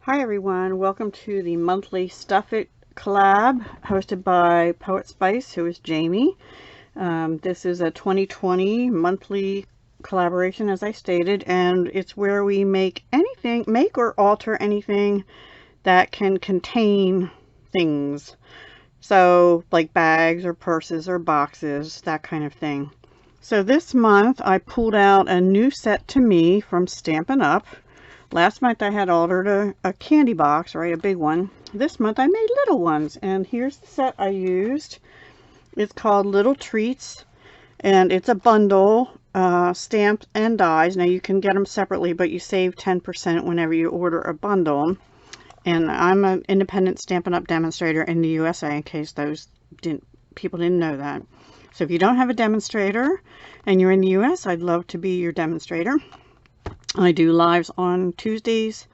Hi everyone, welcome to the monthly Stuff It collab hosted by Poetspice, who is Jamie. This is a 2020 monthly collaboration, as I stated, and it's where we make or alter anything that can contain things. So like bags or purses or boxes, that kind of thing. So this month I pulled out a new set to me from Stampin' Up. Last month I had ordered a candy box, right, a big one. This month I made little ones, and here's the set I used. It's called Little Treats, and it's a bundle, stamps and dies. Now you can get them separately, but you save 10% whenever you order a bundle. And I'm an independent Stampin' Up demonstrator in the USA, in case those people didn't know that. So if you don't have a demonstrator and you're in the US, I'd love to be your demonstrator. I do lives on Tuesdays,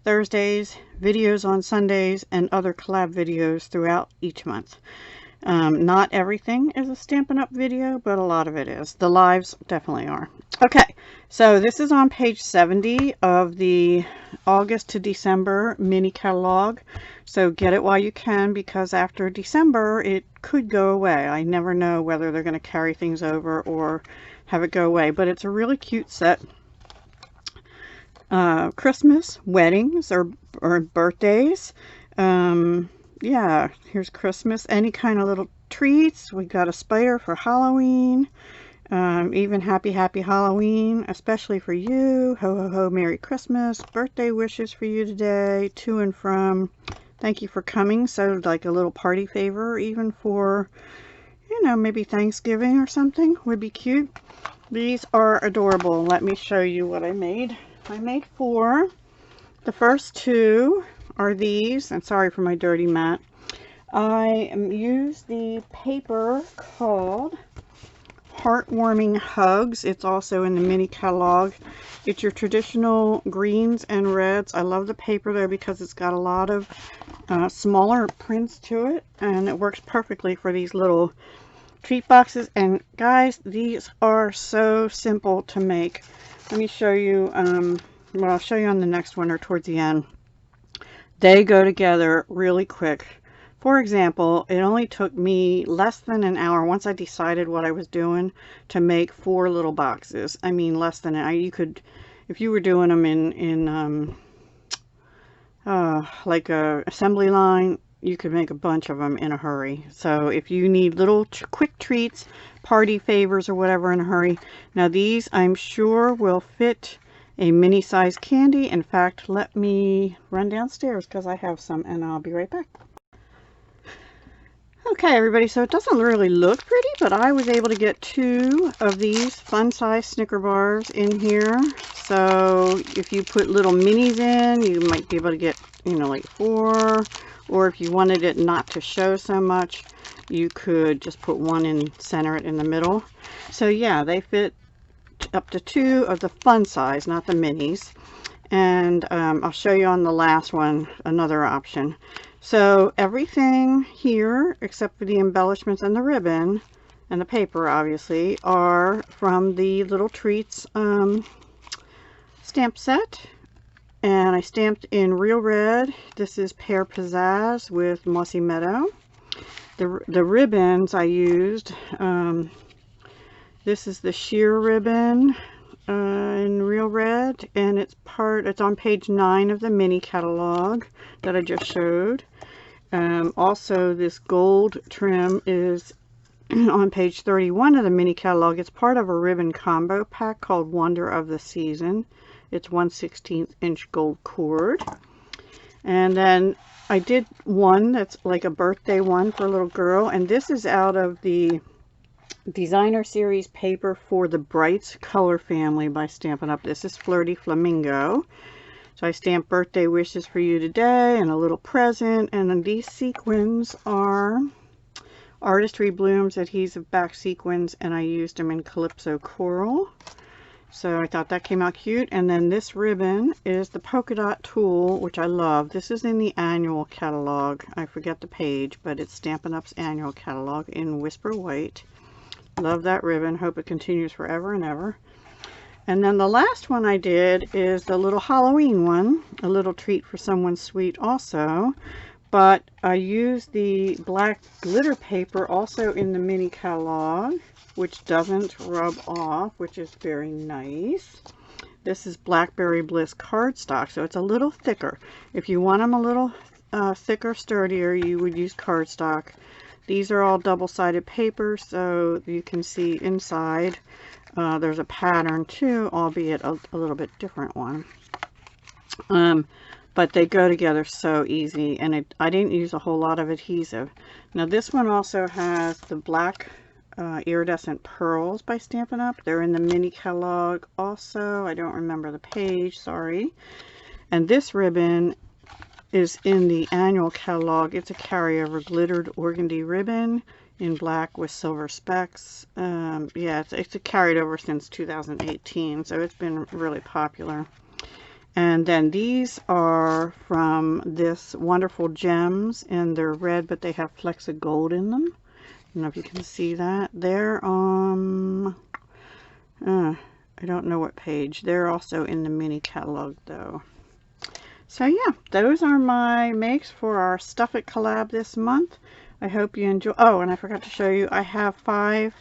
Thursdays, videos on Sundays, and other collab videos throughout each month. Not everything is a Stampin' Up video, but a lot of it is. The lives definitely are. Okay, so this is on page 70 of the August to December mini catalog. So get it while you can, because after December it could go away. I never know whether they're going to carry things over or have it go away, but it's a really cute set. Christmas, weddings, or birthdays. Yeah, here's Christmas, any kind of little treats. We got a spider for Halloween. Even happy Halloween, especially for you. Ho ho ho, Merry Christmas. Birthday wishes for you today, to and from. Thank you for coming. So like a little party favor, even for, you know, maybe Thanksgiving or something would be cute. These are adorable. Let me show you what I made. I made 4. The first 2 are these, and sorry for my dirty mat. I used the paper called Heartwarming Hugs. It's also in the mini catalog. It's your traditional greens and reds. I love the paper though, because it's got a lot of smaller prints to it, and it works perfectly for these little treat boxes. And guys, these are so simple to make. Let me show you, well, I'll show you on the next one or towards the end. They go together really quick. For example, it only took me less than an hour, once I decided what I was doing, to make 4 little boxes. I mean, less than an hour. You could, if you were doing them in like a assembly line, you could make a bunch of them in a hurry. So if you need little quick treats, party favors or whatever in a hurry, now these I'm sure will fit a mini size candy. In fact, let me run downstairs because I have some, and I'll be right back. Okay everybody, so it doesn't really look pretty, but I was able to get 2 of these fun size Snicker bars in here. So if you put little minis in, you might be able to get, you know, like 4. Or if you wanted it not to show so much, you could just put 1 and center it in the middle. So yeah, they fit up to 2 of the fun size, not the minis. And I'll show you on the last one another option. So everything here, except for the embellishments and the ribbon, and the paper obviously, are from the Little Treats stamp set. And I stamped in Real Red. This is Pear Pizzazz with Mossy Meadow. The ribbons I used, this is the sheer ribbon in Real Red, and it's on page 9 of the mini catalog that I just showed. Also, this gold trim is on page 31 of the mini catalog. It's part of a ribbon combo pack called Wonder of the Season. It's 1/16 inch gold cord. And then I did one that's like a birthday one for a little girl, and this is out of the designer series paper for the Brights color family by Stampin' Up. This is Flirty Flamingo. So I stamped birthday wishes for you today and a little present, and then these sequins are Artistry Blooms adhesive back sequins, and I used them in Calypso Coral. So I thought that came out cute. And then this ribbon is the polka dot tulle, which I love. This is in the annual catalog. I forget the page, but it's Stampin' Up's annual catalog in Whisper White. Love that ribbon. Hope it continues forever and ever. And then the last one I did is the little Halloween one, a little treat for someone sweet also. But I used the black glitter paper also in the mini catalog, which doesn't rub off, which is very nice. This is Blackberry Bliss cardstock, so it's a little thicker. If you want them a little thicker, sturdier, you would use cardstock. These are all double-sided paper, so you can see inside. There's a pattern too, albeit a little bit different one. But they go together so easy, and I didn't use a whole lot of adhesive. Now this one also has the black iridescent pearls by Stampin' Up. They're in the mini catalog also. I don't remember the page, sorry. And this ribbon is in the annual catalog. It's a carryover glittered organdy ribbon in black with silver specks. Yeah, it's carried over since 2018, so it's been really popular. And then these are from this Wonderful Gems, and they're red, but they have flecks of gold in them. I don't know if you can see that. They're I don't know what page. They're also in the mini catalog though. So yeah, those are my makes for our Stuff It collab this month. I hope you enjoy. Oh, and I forgot to show you, I have 5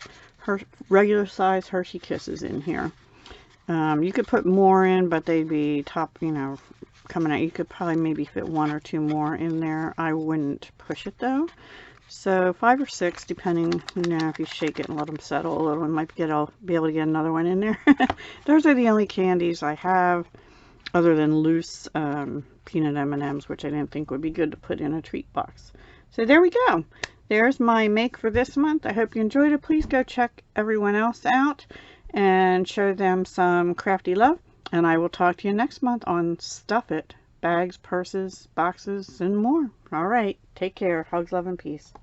regular size Hershey Kisses in here. You could put more in, but they'd be top, you know, coming out. You could probably maybe fit 1 or 2 more in there. I wouldn't push it though. So 5 or 6, depending, you know, if you shake it and let them settle a little, we might be able to get another one in there. Those are the only candies I have, other than loose peanut M&Ms, which I didn't think would be good to put in a treat box. So there we go. There's my make for this month. I hope you enjoyed it. Please go check everyone else out and show them some crafty love. And I will talk to you next month on Stuff It. Bags, purses, boxes, and more. All right. Take care. Hugs, love, and peace.